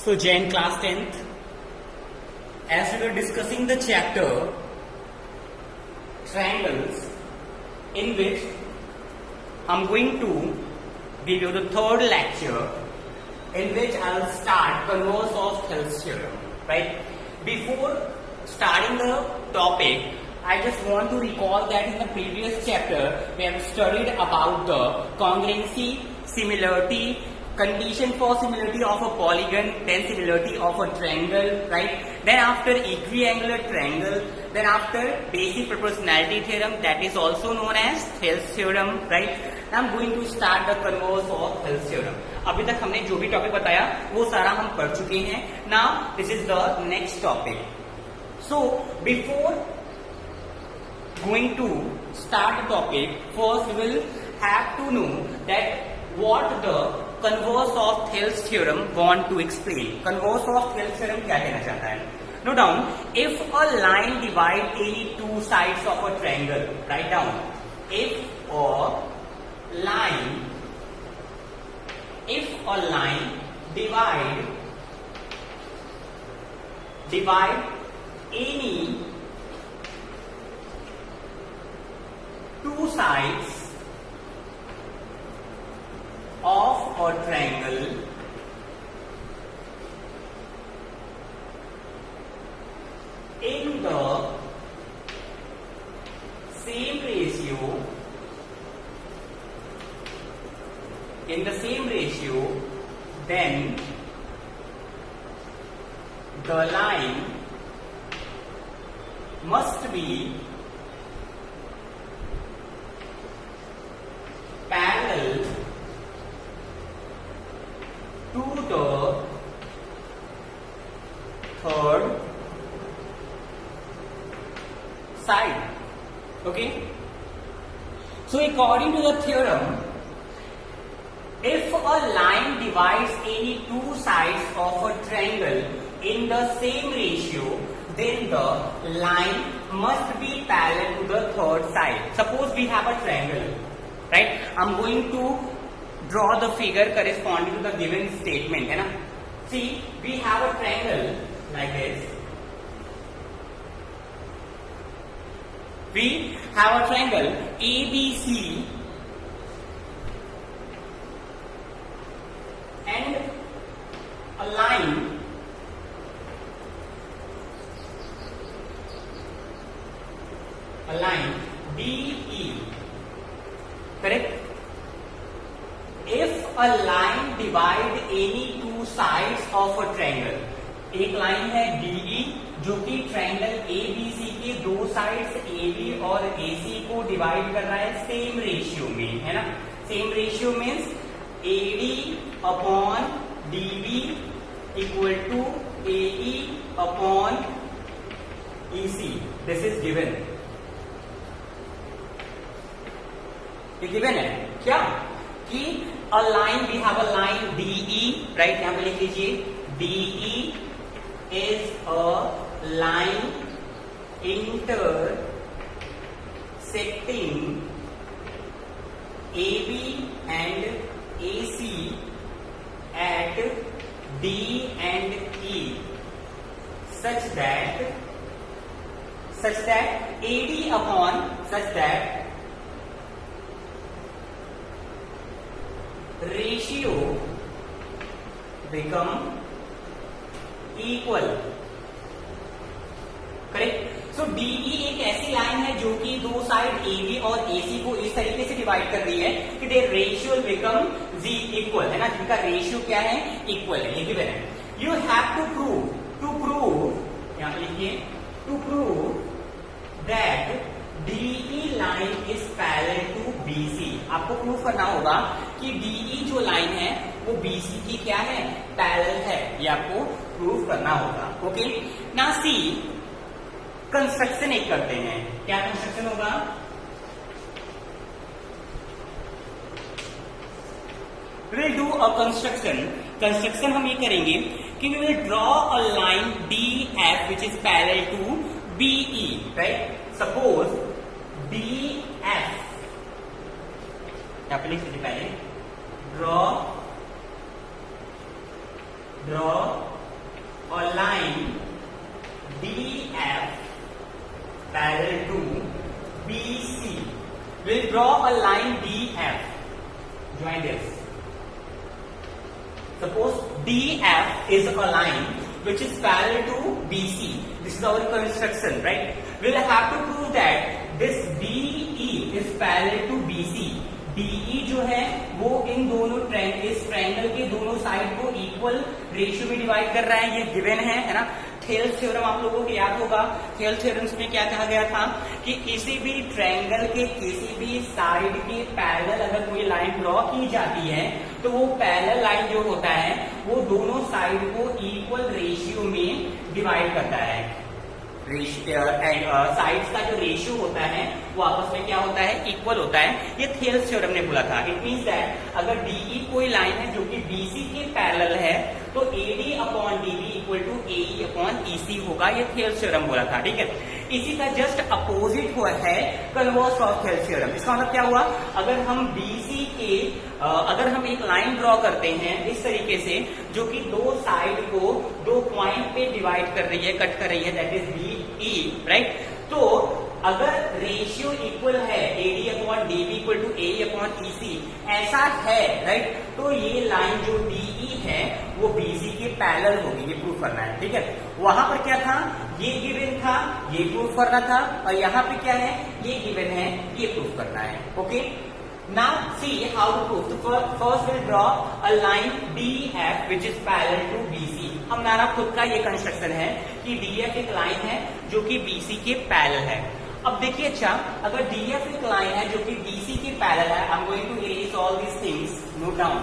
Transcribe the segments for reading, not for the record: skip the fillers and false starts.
So Jain class 10th, as we were discussing the chapter triangles, in which I'm going to give you the third lecture, in which I'll start converse of Thales theorem. Right? Before starting the topic, I just want to recall that in the previous chapter we have studied about the congruency, similarity, condition for similarity of a polygon, then similarity of a triangle, right? Then after equiangular triangle, then after basic proportionality theorem, that is also known as Thales theorem, right? Now I'm going to start the converse of Thales theorem. अभी तक हमने जो भी topic बताया वो सारा हम पढ़ चुके हैं. Now this is the next topic. So before going to start the topic, first we will have to know that what the converse of Thales theorem want to explain. Converse of Thales theorem क्या कहना चाहता है? Note down, if a line divide any two sides of a triangle, write down, if a line divide any two sides of a triangle in the same ratio, then the line must be parallel to the third side. Okay? So according to the theorem, if a line divides any two sides of a triangle in the same ratio, then the line must be parallel to the third side. Suppose we have a triangle, right? I'm going to draw the figure corresponding to the given statement, है ना? See, we have a triangle like this. We have a triangle ABC and a line DE. Correct? If a line divide any two sides of a triangle, एक line है DE जो कि triangle ABC के दो sides AB और AC को divide कर रहा है सेम रेशियो में, है ना? Same ratio means AD upon DB equal to AE upon EC. This is given. ये गिवन है क्या कि a line, we have a line DE, right? यहां पे लिख लीजिए DE is a line intersecting AB and AC at D and E such that AD upon such that ratio become equal. Correct? So DE एक ऐसी line है जो कि दो साइड AB और AC को इस तरीके से डिवाइड कर रही है कि their ratio become Z equal, है ना? जिनका रेशियो क्या है? इक्वल है. ये गिवन है. यू हैव टू प्रूव यहां पे लिखिए, to prove that DE line is parallel to BC. आपको प्रूव करना होगा कि DE जो लाइन है वो BC की क्या है? पैरेलल है. ये आपको प्रूव करना होगा. ओके? ना सी कंस्ट्रक्शन एक करते हैं. क्या कंस्ट्रक्शन होगा? विल डू अ कंस्ट्रक्शन हम ये करेंगे कि we will draw a line DF which is parallel to BE, right? Suppose DF, यहां पे लिख लीजिए पहले, draw will draw a line DF. Join this. Suppose DF is a line which is parallel to BC. This is our construction, right? We'll have to prove that this DE is parallel to BC. DE जो है वो इन दोनों इस triangle के दोनों side को equal ratio में divide कर रहा है. ये गिवन है ना. थेल्स थ्योरम आप लोगों को याद होगा. थेल्स थ्योरम्स में क्या कहा गया था कि किसी भी ट्रायंगल के किसी भी साइड के पैरेलल अगर कोई लाइन ड्रॉ की जाती है तो वो पैरेलल लाइन जो होता है वो दोनों साइड को इक्वल रेशियो में डिवाइड करता है. साइड्स का जो रेशियो होता है वो आपस में क्या होता है, इक्वल होता है. ये थेल्स थ्योरम ने बोला था. इट मींस दैट अगर डीई कोई लाइन है जो कि बीसी के पैरेलल है तो AD upon DB equal to AE upon EC होगा. ये थेल्स थ्योरम बोला था. ठीक है. इसी का जस्ट अपोजिट हुआ है कन्वर्स ऑफ थेल्स थ्योरम. इसका मतलब क्या हुआ, अगर हम बीसी के अगर हम एक लाइन ड्रॉ करते हैं इस तरीके से जो कि दो साइड को दो पॉइंट पे डिवाइड कर रही है, कट कर रही है, that is B E, right. तो अगर रेशियो इक्वल है AD upon DB equal to A upon EC ऐसा है, राइट, तो ये लाइन जो डीई है वो बीसी के पैरेलल होगी. ये प्रूफ करना है. ठीक है. वहां पर क्या था, ये गिवन था, ये प्रूफ करना था. और यहाँ पे क्या है, ये गिवन है, ये प्रूफ करना है. Okay. Now see how to prove. So first we'll draw a line DF which is parallel to BC. हमारा खुद का ये कंस्ट्रक्शन है कि DF एक लाइन है जो कि BC के पैरेलल है. अब देखिए, अच्छा, अगर DF एक लाइन है जो कि BC के पैरेलल है, I'm going to erase all these things. Note down.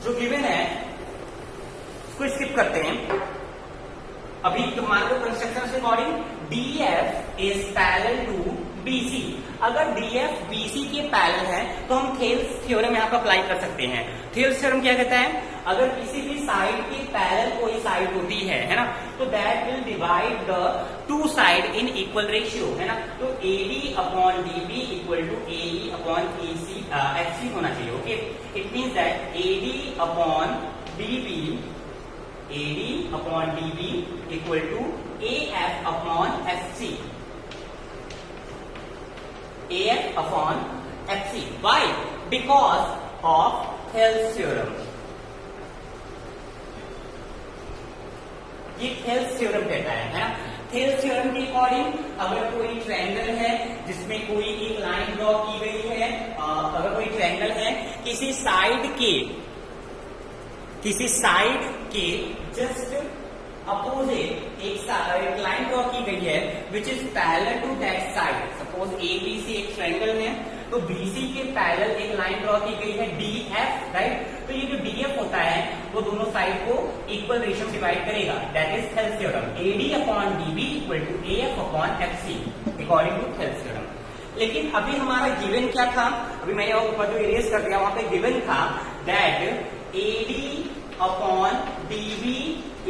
जो गिवन है उसको स्किप करते हैं. अभी तुम्हारे को कंस्ट्रक्शन से according DF is parallel to BC. अगर DF BC के पैरेलल है तो हम थेल्स थ्योरम यहाँ पर अप्लाई कर सकते हैं. थेल्स थ्योरम क्या कहता है, अगर किसी भी साइड के पैरेलल कोई साइड होती है ना, तो that will divide the two side in equal ratio, है ना. तो AD upon DB equal to AE upon EC FC होना चाहिए. Okay. It means that AD upon DB equal to AF upon FC. AF upon FC. Why? Because of Thales theorem. ये Thales theorem कहता है ना. Thales theorem के according अगर कोई triangle है जिसमें कोई एक लाइन ड्रॉ की गई है, अगर कोई ट्रायंगल है किसी साइड के जस्ट अपोजिट एक लाइन ड्रॉ की गई है which is parallel to that side. Suppose ABC एक ट्रायंगल है तो BC के पैरेलल एक लाइन ड्रॉ की गई है DF, राइट. तो ये जो DF होता है वो दोनों साइड को इक्वल रेशियो में डिवाइड करेगा. That is Thales theorem. AD upon DB equal to AF upon FC according to Thales theorem. लेकिन अभी हमारा गिवन क्या था, अभी मैंने ऊपर जो इरेज कर दिया वहां पे गिवन था that AD upon DB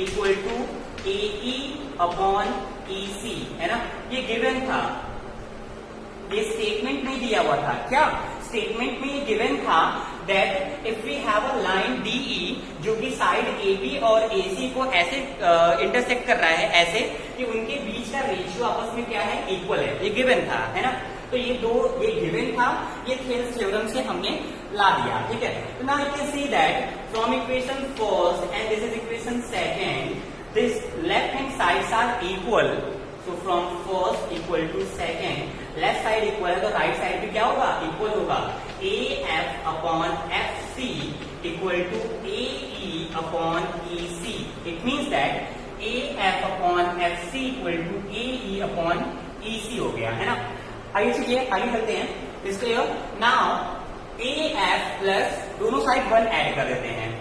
equal to AE upon EC, है ना. ये गिवन था, ये स्टेटमेंट में दिया हुआ था. क्या स्टेटमेंट में ये गिवन था that if we have a line DE जो कि साइड AB और AC को ऐसे इंटरसेक्ट कर रहा है, ऐसे कि उनके बीच का रेशियो आपस में क्या है, इक्वल है. ये गिवन था, है ना. तो ये गिवन था, ये थेल्स थ्योरम से हमने ला दिया. ठीक है. तो now you can see that from equation first and this is equation second, this left hand sides are equal. So from first equal to second, left side equal है तो राइट साइड भी क्या होगा, इक्वल होगा. AF upon FC equal to AE upon EC. It means that AF upon FC equal to AE upon EC हो गया, है ना. आइए चलिए आगे चलते हैं. इसके नाउ AF प्लस दोनों साइड 1 ऐड कर देते हैं.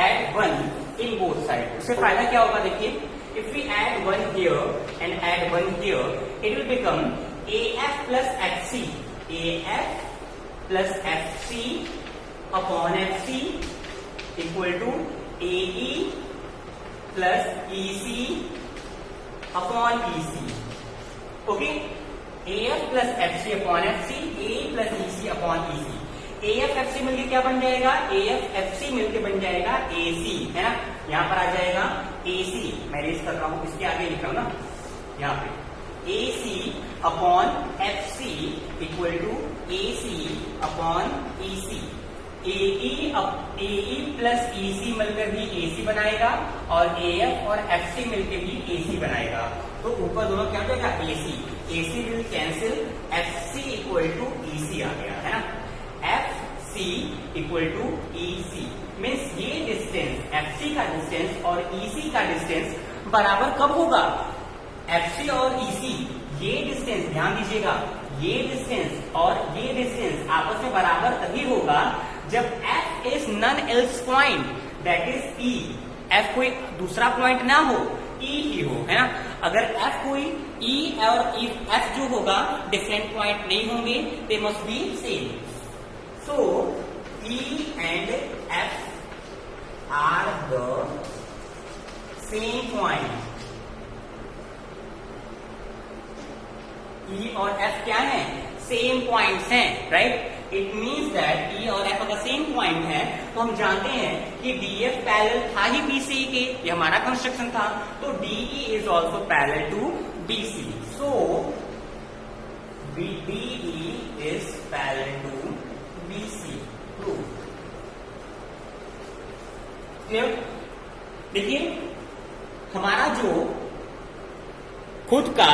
Add 1 in both sides. उससे फायदा क्या होगा, देखिए. If we add 1 here and add 1 here, it will become AF plus FC. AF plus FC upon FC equal to AE plus EC upon EC. Okay? AF plus FC upon FC, AE plus EC upon EC. AFFC मिलके क्या बन जाएगा, AFFC मिलके बन जाएगा AC, है ना। यहाँ पर आ जाएगा AC, मैं रेस कर रहा हूं, इसके आगे लिखा हूं ना, यहाँ पे AC upon FC equal to AC upon EC। AE plus EC मिलकर भी AC बनाएगा और AF और FC मिलकर भी AC बनाएगा। तो ऊपर दोनों क्या हो जाएगा, AC will cancel, FC equal to EC आ गया, है ना। FC equal to EC means ये डिस्टेंस, FC का डिस्टेंस और EC का डिस्टेंस बराबर कब होगा, FC और EC ये डिस्टेंस, ध्यान दीजिएगा, ये डिस्टेंस और ये डिस्टेंस आपस में बराबर तभी होगा जब F is none else point, that is E। F कोई दूसरा पॉइंट ना हो, E ही हो, है ना। अगर F कोई E और F जो होगा डिफरेंट पॉइंट नहीं होंगे, they must be same. So E and F are the same point. E और F क्या है, सेम पॉइंट्स हैं, right. It means that E और F अगर सेम पॉइंट है तो हम जानते हैं कि DF पैरेलल था ही BC के, ये हमारा कंस्ट्रक्शन था, तो DE is also parallel to BC। So DE is parallel to BC। Prove. Clear. देखिए हमारा जो खुद का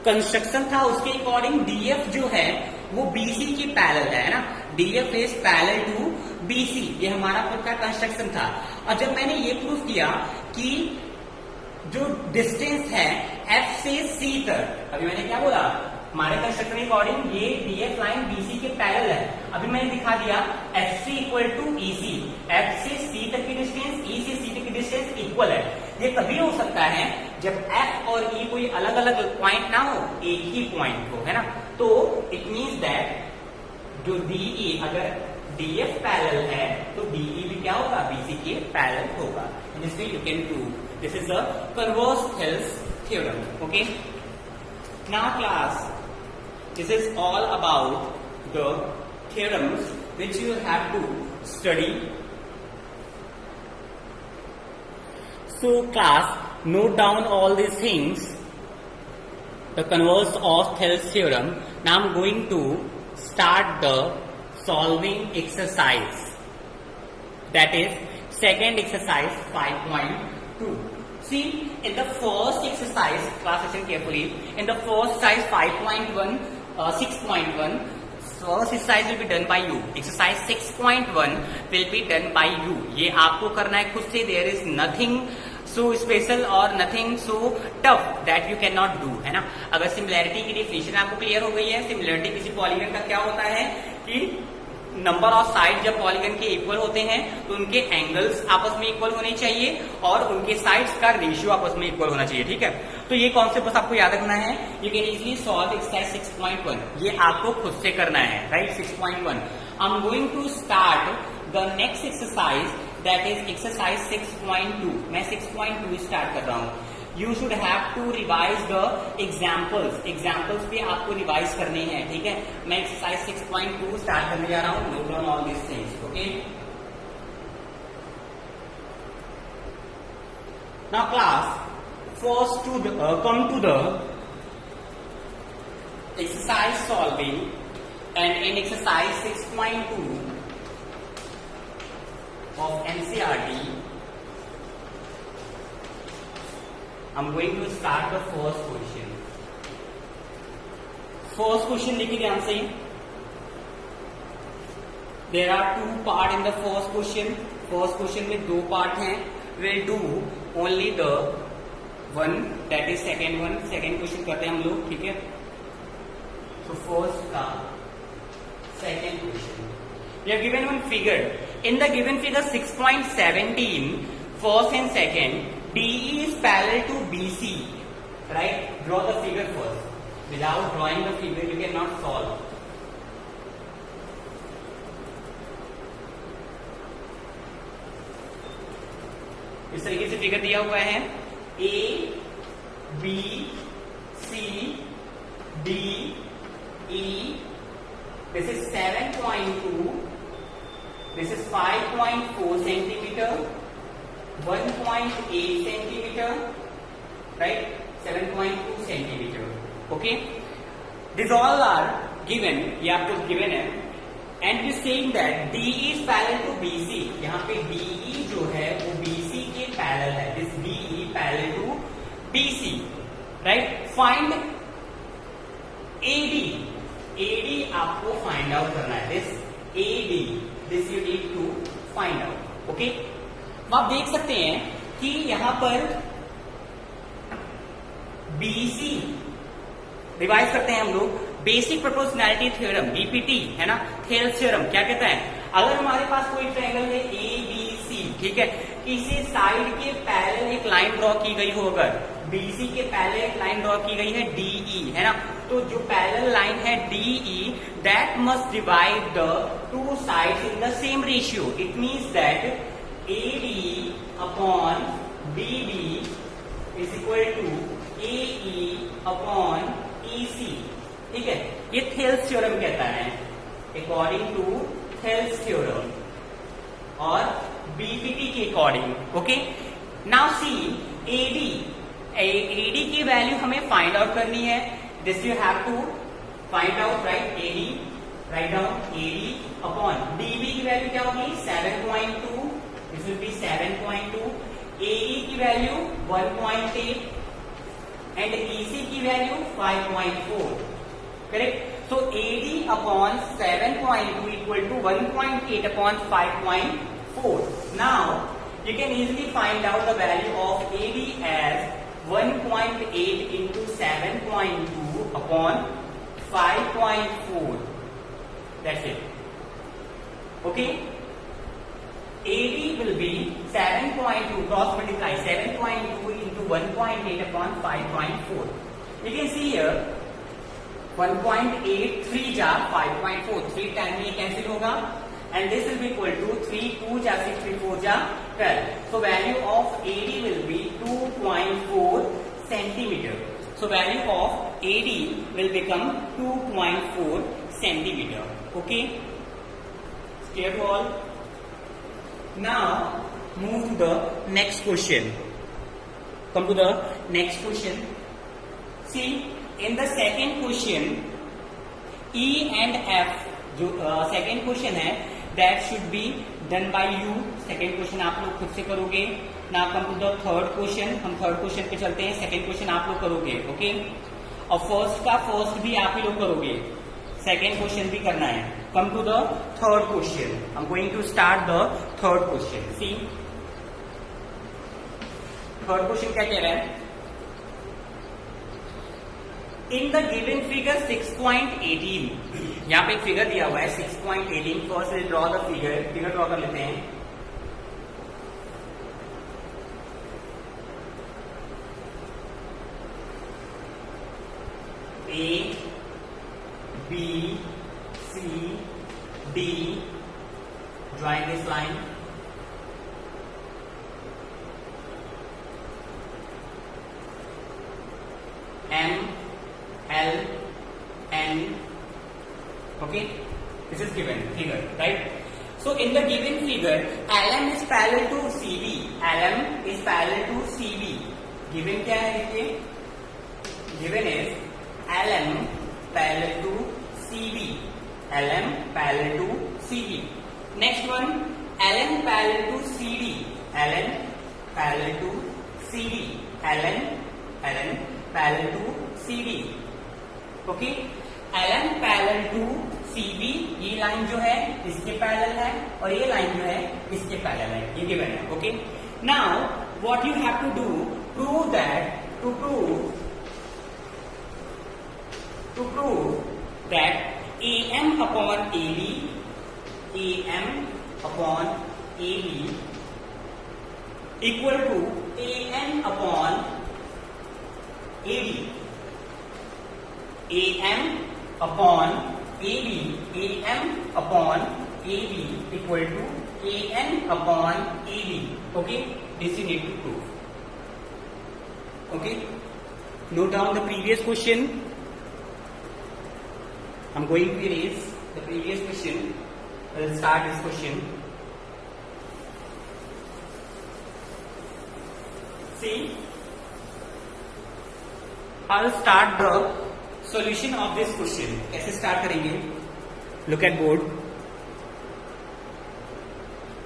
कंस्ट्रक्शन था उसके अकॉर्डिंग DF जो है वो BC की पैरेलल है ना, DF is parallel to BC, ये हमारा खुद का कंस्ट्रक्शन था। और जब मैंने ये प्रूफ किया कि जो डिस्टेंस है F से C तक, अभी मैंने क्या बोला, हमारे कंस्ट्रक्शन के अकॉर्डिंग ये DF लाइन BC के पैरेलल है। अभी मैंने दिखा दिया FC equal to EC, F से C तक की डिस्टेंस, E से C तक की डिस्टेंस इक्वल है। ये तभी हो सकता है जब F और E कोई अलग अलग पॉइंट ना हो, एक ही पॉइंट हो, है ना। तो इट मीन्स दैट जो DE अगर DF पैरेलल है तो DE भी क्या होगा, BC के पैरेलल होगा। This way you can prove, this is the converse Thales theorem. Okay, now class, this is all about the theorems which you have to study. So class, note down all these things, the converse of Thales theorem. Now I'm going to start the solving exercise, that is second exercise 5.2. See, in the first exercise, class listen carefully, in the first exercise 5.1, 6.1, first exercise will be done by you. Exercise 6.1 will be done by you. ये आपको करना है खुद से. There is nothing so special or nothing so tough that you cannot do, है ना. अगर similarity की डेफिनेशन आपको क्लियर हो गई है, सिमिलैरिटी किसी पॉलीगन का क्या होता है कि नंबर ऑफ साइड जब पॉलीगन के इक्वल होते हैं तो उनके एंगल्स आपस में इक्वल होने चाहिए और उनके साइड्स का रेशियो आपस में इक्वल होना चाहिए, ठीक है. तो ये कॉन्सेप्ट बस आपको याद रखना है. You can easily solve exercise 6.1. ये आपको खुद से करना है, right. 6.1 I am going to start the next exercise, that is exercise 6.2. मैं 6.2 स्टार्ट कर रहा हूँ. You should have to revise the examples. Examples भी आपको रिवाइज करने हैं, ठीक है. मैं एक्सरसाइज 6.2 स्टार्ट करने जा रहा हूँ. Note down all these things, okay? Now class, first to the, come to the exercise solving, and in exercise 6.2 of NCERT, I'm going to start the first question. First question देखिए ध्यान से. There are two part in the first question. First question में दो part हैं. We'll do only the one, that is second one. Second question करते हैं हम लोग, ठीक है. So first का second question. We have given one figure. In the given figure 6.17, first and second, DE is parallel to BC, right? Draw the figure first. Without drawing the figure, you cannot solve. इस तरीके से figure दिया हुआ है. A, B, C, D, E, this is 7.2, this is 5.4 centimeter, 1.8 centimeter, right? 7.2 centimeter. Okay? These all are given, ये आपको given है, and it is saying that DE is parallel to BC. यहाँ पे DE जो है वो BC के parallel है. This DE parallel to BC, right? Find AD. AD आपको find out करना है. This AD, this you need to find out. Okay? आप देख सकते हैं कि यहां पर BC रिवाइज करते हैं हम लोग. बेसिक प्रोपोर्शनैलिटी थ्योरम, बीपीटी है ना, थेल्स थ्योरम क्या कहता है? अगर हमारे पास कोई ट्रायंगल है ABC, ठीक है, किसी साइड के पैरेलल एक लाइन ड्रॉ की गई हो, अगर BC के पैरेलल एक लाइन ड्रॉ की गई है DE, है ना, तो जो पैरेलल लाइन है DE, that must divide the two sides in the same ratio. It means that AD upon BD is equal to AE upon EC. ठीक है, ये थेल्स थ्योरम कहता है, अकॉर्डिंग टू थेल्स थ्योरम और BPT के according. Okay, now see AD की value हमें find out करनी है. This you have to find out, right? AD, write down AD upon BB की वैल्यू क्या होगी? 7.2. This will be 7.2. AE की वैल्यू 1.8 and EC की value 5.4. Correct? So AD upon 7.2 equal to 1.8 upon 5.4. Now you can easily find out the value of AD as 1.8 into 7.2 upon 5.4. That's it. Okay? AD will be 7.2 cross multiply 7.2 into 1.8 upon 5.4. You can see here 1.8 3 जा 5.4, 3 time में cancel होगा, and this will be equal to 3 2 जा 6 3 4 जा 12. So value of AD will be 2.4 centimeter. So value of AD will become 2.4 centimeter. Okay, clear to all? Now move to the next question. Come to the next question. See, in the second question, E and F जो second question है, that should be done by you. Second question आप लोग खुद से करोगे. Now come to the third question. हम third question पे चलते हैं. Second question आप लोग करोगे. Okay? और first का first भी आप ही लोग करोगे. Second question भी करना है. Come to the third question. I'm going to start the third question. See, third question क्या कह रहा है? In the given figure 6.18, यहाँ पे एक फिगर दिया हुआ है 6.18. First we'll draw the figure. Figure draw कर लेते हैं. A, B, C, D. Join this line. M, L, N. Okay, this is given figure, right? So in the given figure, LM is parallel to CB. LM is parallel to CB. Given क्या है देखिए? Given is LM parallel to CB. LM parallel to CB. Next one, LN parallel to CD. LN parallel to CD. LN parallel to CD. Okay? LN parallel to CB. ये line जो है इसके parallel है और ये line जो है इसके पैरेलल है. ये गिवन है. Okay? Now what you have to do, prove that AM upon AD, AM upon AD equal to AN upon AD. AM upon AD, AM upon AD equal to AN upon AD. Okay, this you need to prove. Okay, note down the previous question. I'm going to erase the previous question. We'll start this question. See, I'll start the solution of this question. कैसे start करेंगे? Look at board.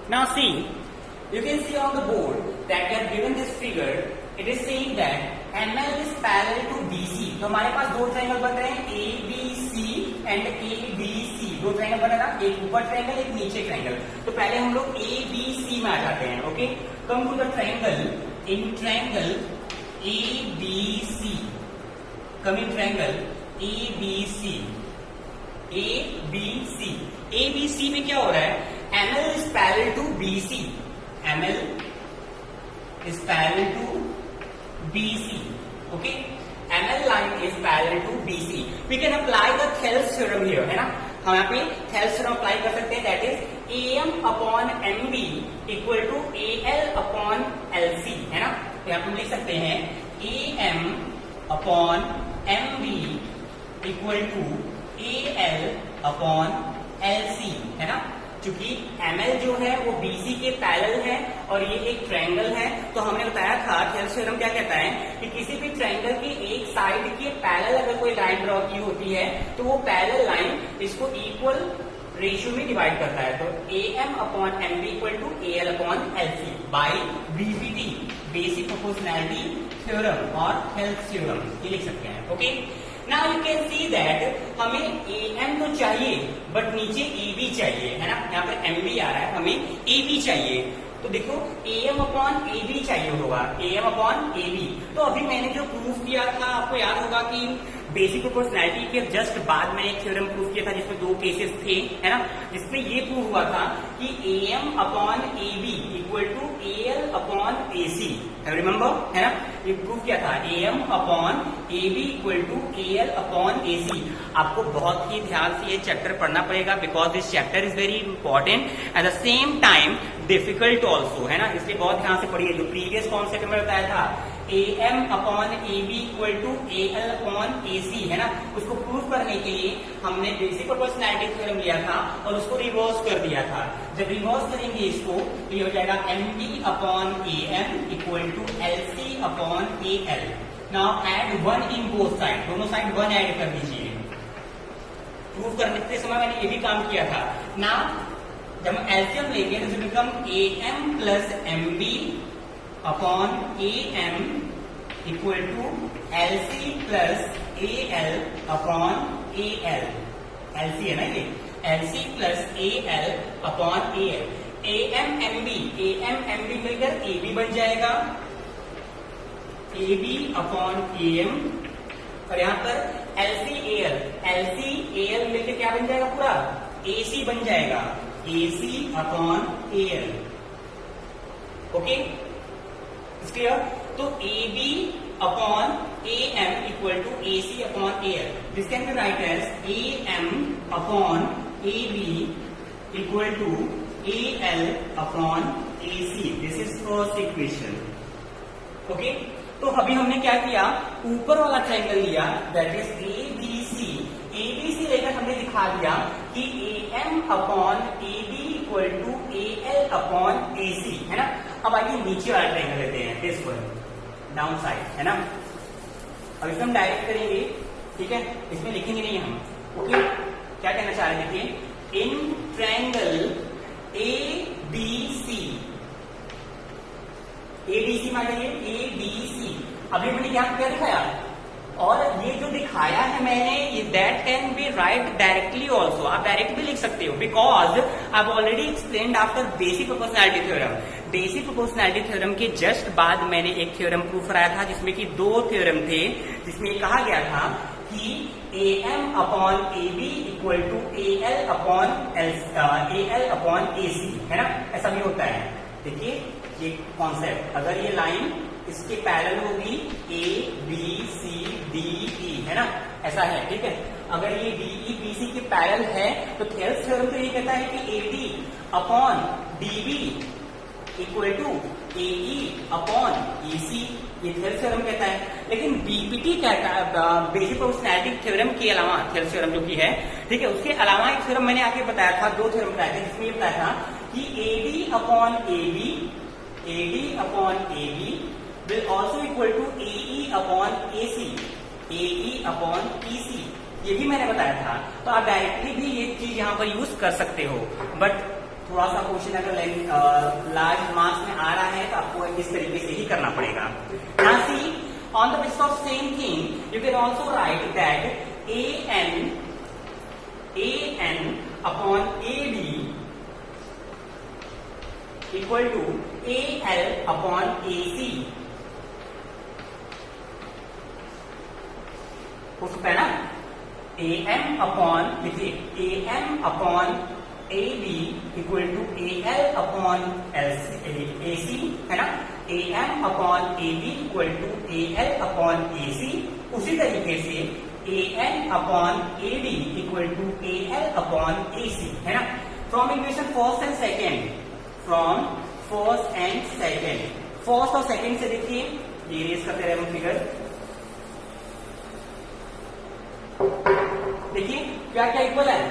Now see, you can see on the board that we have given this figure. It is saying that ML is parallel to BC. तो हमारे पास दो triangle बन रहे हैं ABC and ABC. दो triangle बन रहा है, एक ऊपर ट्रायंगल, एक नीचे ट्रायंगल. तो पहले हम लोग ABC में आ जाते हैं. Okay, come to the triangle. In triangle ABC, come in triangle ABC. ABC में क्या हो रहा है? ML is parallel to BC. ML is parallel to BC. Okay, ML line is parallel to BC. We can apply the Thales theorem here, है ना? हम यहाँ पे Thales theorem अप्लाई कर सकते हैं. That is AM upon MB equal to AL upon LC, है ना? तो यहाँ पे हम लिख सकते हैं AM upon MB equal to AL upon LC, है ना? क्योंकि ML जो है वो BC के पैरेलल है और ये एक ट्रायंगल है. तो हमने बताया था थेल्स थ्योरम क्या कहता है कि किसी भी ट्रायंगल की एक साइड के पैरेलल अगर कोई लाइन ड्रॉ की होती है तो वो पैरेलल लाइन इसको इक्वल रेशियो में डिवाइड करता है. तो AM upon MB equal to AL upon LC by BPT, basic proportionality theorem और थेल्स थ्योरम, ये लिख सकते हैं. Okay, now you can see that हमें AM तो चाहिए बट नीचे AB चाहिए, है ना? यहाँ पर MB आ रहा है, हमें AB चाहिए. तो देखो AM अपॉन AB चाहिए होगा, AM अपॉन AB. तो अभी मैंने जो प्रूफ किया था आपको याद होगा कि बेसिक प्रोपोर्शनैलिटी के जस्ट बाद में एक थ्योरम प्रूफ किया था जिसमें दो केसेस थे, है ना? जिसमें ये प्रूफ हुआ था कि AM upon AB equal to AL upon AC. Remember, है ना? ये प्रूफ किया था AM upon AB equal to AL upon AC. आपको बहुत ही ध्यान से ये चैप्टर पढ़ना पड़ेगा because this chapter is very important at the same time difficult also, है ना? इसलिए बहुत ध्यान से पढ़िए. जो प्रीवियस कॉन्सेप्ट में बताया था AM upon AB equal to AL upon AC, है ना? उसको प्रूव करने के लिए हमने बेसिक प्रोपोर्शनैलिटी थ्योरम लिया था और उसको रिवर्स कर दिया था. जब रिवर्स करेंगे इसको तो ये हो जाएगा MB upon AM equal to LC upon AL. Now add 1 in both side, दोनों साइड 1 ऐड कर दीजिए. प्रूव करने के समय मैंने ये भी काम किया था ना. जब हम एलसीएम लेंगे तो become AM plus MB upon AM equal to LC plus AL upon AL. LC है ना ये, LC plus AL upon AL. AM MB मिलकर AB बन जाएगा, AB अपॉन AM. और यहाँ पर LC AL मिलकर क्या बन जाएगा? पूरा AC बन जाएगा, AC upon AL. Okay, clear? तो AB upon AM equal to AC upon AL. This can be write as AM upon AB equal to AL upon AC. This is first equation. Okay, तो अभी हमने क्या किया? ऊपर वाला triangle लिया, that is ABC लेकर हमने दिखा दिया कि AM upon AB equal to AL upon AC, है ना? अब आइए नीचे वाला ट्रायंगल लेते हैं, दिस वन डाउन साइड, है ना? अब इसमें हम डायरेक्ट करेंगे, ठीक है? इसमें लिखेंगे नहीं हम. ओके, क्या कहना चाह रहे हैं? देखिए, इन ट्रायंगल ADC मान लीजिए ADC. अभी मैंने क्या दिखाया? और ये जो दिखाया है मैंने, that can be right directly also. आप डायरेक्ट भी लिख सकते हो because I already explained after basic proportionality theorem. Basic proportionality theorem के जस्ट बाद मैंने एक थ्योरम प्रूफ कराया था जिसमें कि दो थ्योरम थे, जिसमें कहा गया था कि AM upon AB equal to AL upon AC, है ना? ऐसा भी होता है. देखिए ये कॉन्सेप्ट, अगर ये लाइन इसके पैरेलल होगी ABCDE, है ना? ऐसा है, ठीक है? अगर ये DE BC के पैरेलल है तो थेल्स थ्योरम तो ये कहता है कि AD upon DB equal to AE upon EC, ये थेल्स थ्योरम कहता है। लेकिन बीपीटी कहता है बेसिक प्रोपोर्शनैलिटी थ्योरम के अलावा, थेल्स थ्योरम जो की है, ठीक है, उसके अलावा एक थ्योरम मैंने आगे बताया था, दो थ्योरम बताया था, जिसमें ये बताया था कि AD upon AB will also equal to AE upon AC, AE upon EC, ये भी मैंने बताया था। तो आप डायरेक्टली भी ये चीज यहाँ पर यूज कर सकते हो, बट थोड़ा सा क्वेश्चन अगर लार्ज मार्क्स में आ रहा है तो आपको इस तरीके से ही करना पड़ेगा। Now see, on the basis of same thing, you can also write that AN upon AB equal to AL upon AC। हो सकता है ना, AM upon, देखिए AM upon AB equal to AL upon AC, है ना, AM upon AB equal to AL upon AC। उसी तरीके से AN upon AD equal to AL upon AC, है ना। From equation first and second, from first and second, first और second से देखिए, ये रेस करते रहे हम फिगर, देखिए क्या क्या इक्वल है,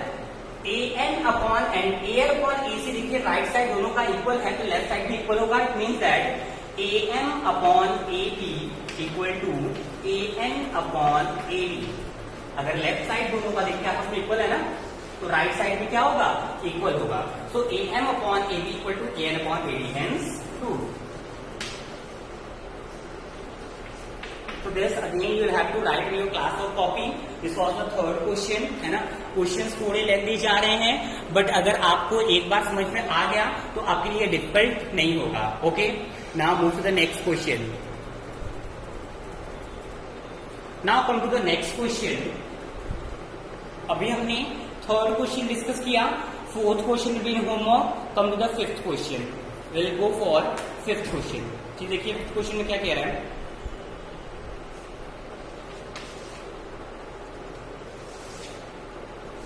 AN upon and AL upon AC, देखिए राइट साइड दोनों का इक्वल है तो लेफ्ट साइड भी इक्वल होगा। It means that AM upon AP equal to AN upon AD। अगर लेफ्ट साइड दोनों का देखिए आपस में इक्वल है ना, तो राइट साइड भी क्या होगा, इक्वल होगा। So AM upon AB equal to AN upon AD, hence true. So this again you will have to write in your class or copy. This was the third question, है ना। Questions थोड़े lengthy जा रहे हैं, but अगर आपको एक बार समझ में आ गया तो आपके लिए डिफिकल्ट नहीं होगा। Okay, now move to the next question. Now come to the next question. अभी हमने थर्ड क्वेश्चन डिस्कस किया, fourth question will be in homework. Come to the fifth question, will go for fifth question. ठीक, देखिए fifth question में क्या कह रहा है,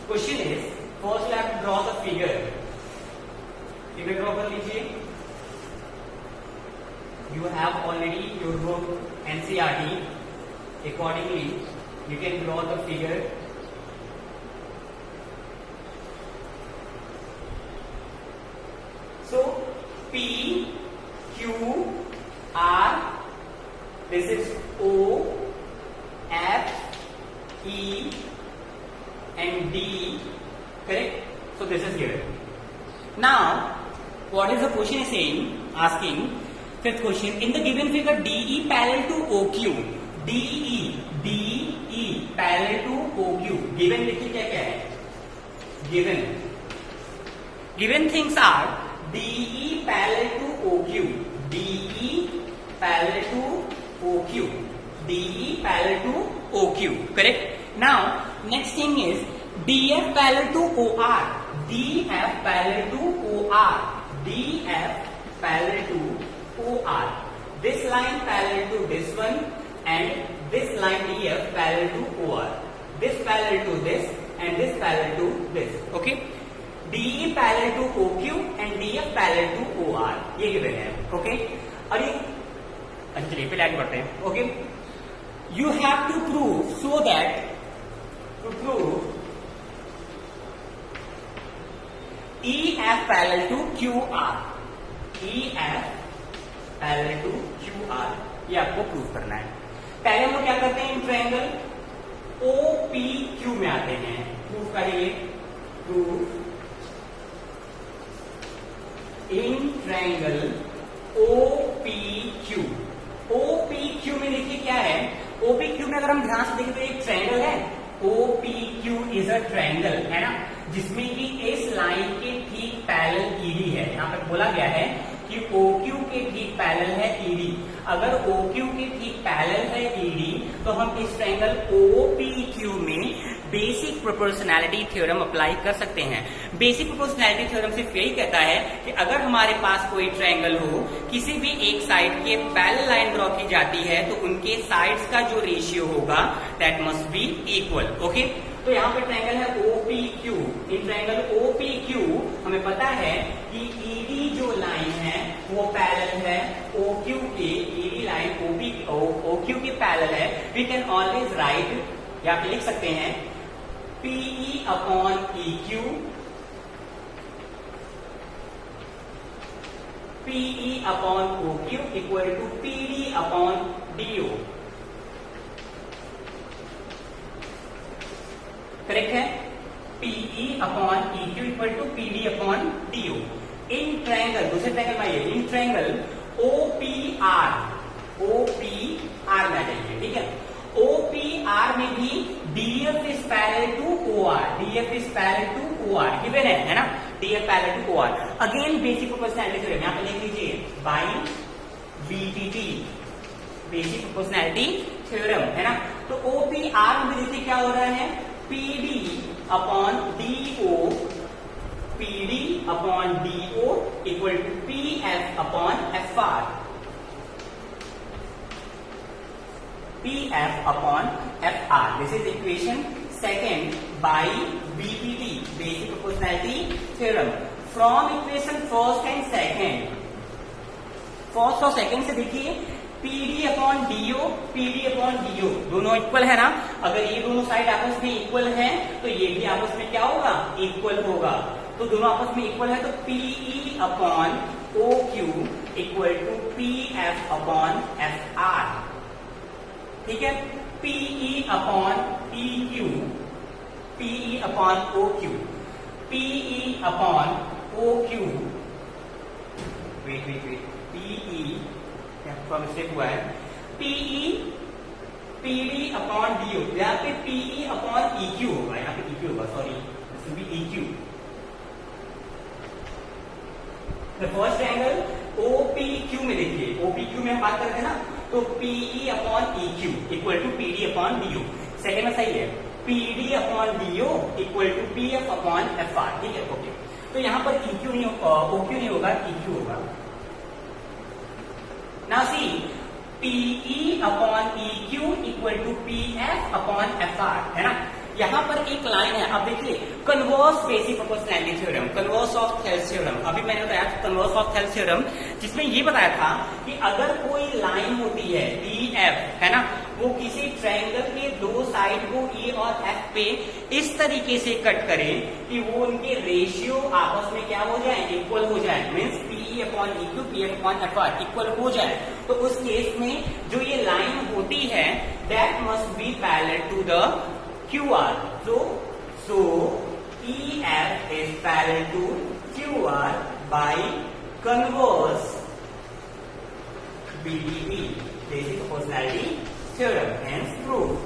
question is, first you have to draw the figure. Figure draw कर लीजिए। You have already your book NCERT, accordingly you can draw the figure. So P Q R, this is O F E and D, correct? So this is given. Now, what is the question is saying? Asking fifth question. In the given figure, DE parallel to OQ. DE parallel to OQ. Given देखिए क्या क्या है? Given things are DE parallel to OQ. DE parallel to OQ. DE parallel to OQ. Correct? Now, next thing is DF parallel to OR. DF parallel to OR. DF parallel to OR. This line parallel to this one and this line DF parallel to OR. This parallel to this and this parallel to this. Okay? DE parallel to OQ and DF parallel to OR. ये given है. Okay? और ये चलिए पहले आगे बढ़ते हैं. Okay? You have to prove so that to prove EF parallel to QR. EF parallel to QR, ये आपको प्रूव करना है। पहले हम क्या करते हैं, इन ट्रायंगल OPQ में आते हैं, प्रूव करिए। Prove in triangle OPQ। OPQ में देखिए क्या है, OPQ में अगर हम ध्यान से देखें तो एक ट्रायंगल है। OPQ इज अ ट्रायंगल, है ना, जिसमें कि इस लाइन के ठीक पैरेलल ED है। यहाँ पर बोला गया है कि OQ के ठीक पैरेलल है ED। अगर OQ के ठीक पैरेलल है ED तो हम इस ट्रायंगल OPQ में बेसिक प्रोपोर्शनैलिटी थ्योरम अप्लाई कर सकते हैं। बेसिक प्रोपोर्शनैलिटी थ्योरम सिर्फ यही कहता है कि अगर हमारे पास कोई ट्रायंगल हो, किसी भी एक साइड के पैरेलल लाइन ड्रॉ की जाती है तो उनके साइड्स का जो रेशियो होगा that must B equal. Okay, तो यहाँ पे ट्रायंगल है OPQ। इन ट्रायंगल OPQ हमें पता है कि ED जो लाइन है वो वो पैरेलल है OQ के, AD लाइन OQ के पैरेलल है, वी कैन ऑलवेज राइट या लिख सकते हैं PE upon EQ, PE upon OQ equal to PD upon DO। Correct है? PE upon EQ equal to PD upon DO। In triangle, दूसरे triangle में आइए, इन ट्रायंगल OPR में आ जाइए, ठीक है? OPR में भी DF is parallel to OR, DF is parallel to OR given है ना? DF parallel to OR। Again basic proportionality theorem यहां पे लिख लीजिए by BTT, basic proportionality theorem है ना? तो OPR में भी देखिए क्या हो रहा है, PD upon DO, PD upon DO equal to PF upon FR, PF upon FR. This is equation second by BPT, basic proportionality theorem. From equation first and second, first और second से देखिए PD upon DO दोनों equal है ना? अगर ये दोनों side आपस में इक्वल है तो ये भी आपस में क्या होगा, इक्वल होगा। तो दोनों आपस में इक्वल है तो PE upon OQ equal to PF upon FR, ठीक है? PE upon EQ, PE upon OQ, PE upon OQ, wait PE थोड़ा मिस्टेक हुआ है, PE PD अपॉन DO, यहाँ पे PE अपॉन EQ होगा, यहाँ पे EQ होगा, sorry this will be EQ। The first angle OPQ में देखिए, OPQ में हम बात करते हैं ना, तो PE upon EQ equal to PD upon DO। Second में सही है, PD upon DO equal to PF upon FR, ठीक है? ओके, तो यहां पर EQ नहीं OQ नहीं होगा, EQ होगा। Now see PE upon EQ equal to PF upon FR, है ना? यहां पर एक लाइन है, अब देखिए converse basic proportionality theorem, converse of Thales theorem. अभी मैंने बताया कन्वर्स ऑफ थेल्स थ्योरम, जिसमें ये बताया था कि अगर कोई लाइन होती है DF, है ना, वो किसी ट्रायंगल के दो साइड को E और F पे इस तरीके से कट करे कि वो उनके रेशियो आपस में क्या हो जाए, इक्वल हो जाए, means PE upon EQ, PF upon FR equal हो जाए, तो उस केस में जो ये लाइन होती है that must be parallel to the QR. So EF is parallel to QR by converse BDP, basic proportionality theorem, hence proved.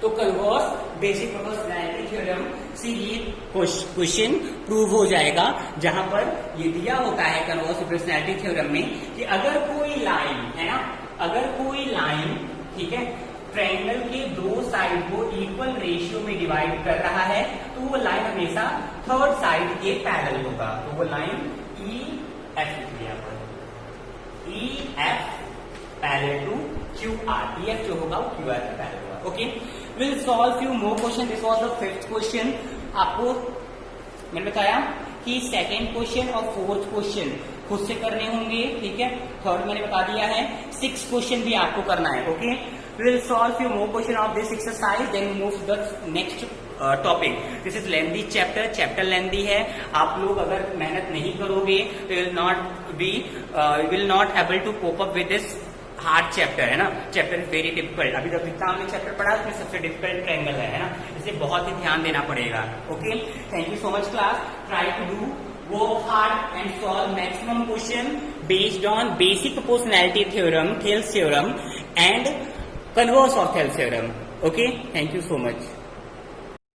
तो कन्वर्स बेसिक प्रोपोर्शनैलिटी थ्योरम से ये क्वेश्चन प्रूव हो जाएगा, जहां पर ये दिया होता है कन्वर्स प्रोपोर्शनैलिटी थ्योरम में कि अगर कोई लाइन है ना, अगर कोई लाइन, ठीक है, ट्रायंगल के दो साइड को इक्वल रेशियो में डिवाइड कर रहा है तो वो लाइन हमेशा थर्ड साइड के पैरेलल होगा। तो वो line EF parallel to QR, EF जो होगा वो QR के पैरेलल होगा। Okay, will solve few more question. This was the fifth question. आपको मैंने बताया कि सेकेंड क्वेश्चन और फोर्थ क्वेश्चन खुद से करने होंगे, ठीक है? थर्ड मैंने बता दिया है, 6 क्वेश्चन भी आपको करना है। Okay, will solve few more question of this exercise, then move the next topic. This is lengthy chapter lengthy है। आप लोग अगर मेहनत नहीं करोगे तो will not able to cope up with this hard chapter, है ना? Chapter is very difficult. अभी तक जितना हमने चैप्टर पढ़ा उसमें सबसे डिफिकल्ट ट्रायंगल है ना? इसे बहुत ही ध्यान देना पड़ेगा। Okay, thank you so much class. Try to do work hard and solve maximum question based on basic proportionality theorem, Thales theorem and converse of Thales theorem. Okay, thank you so much.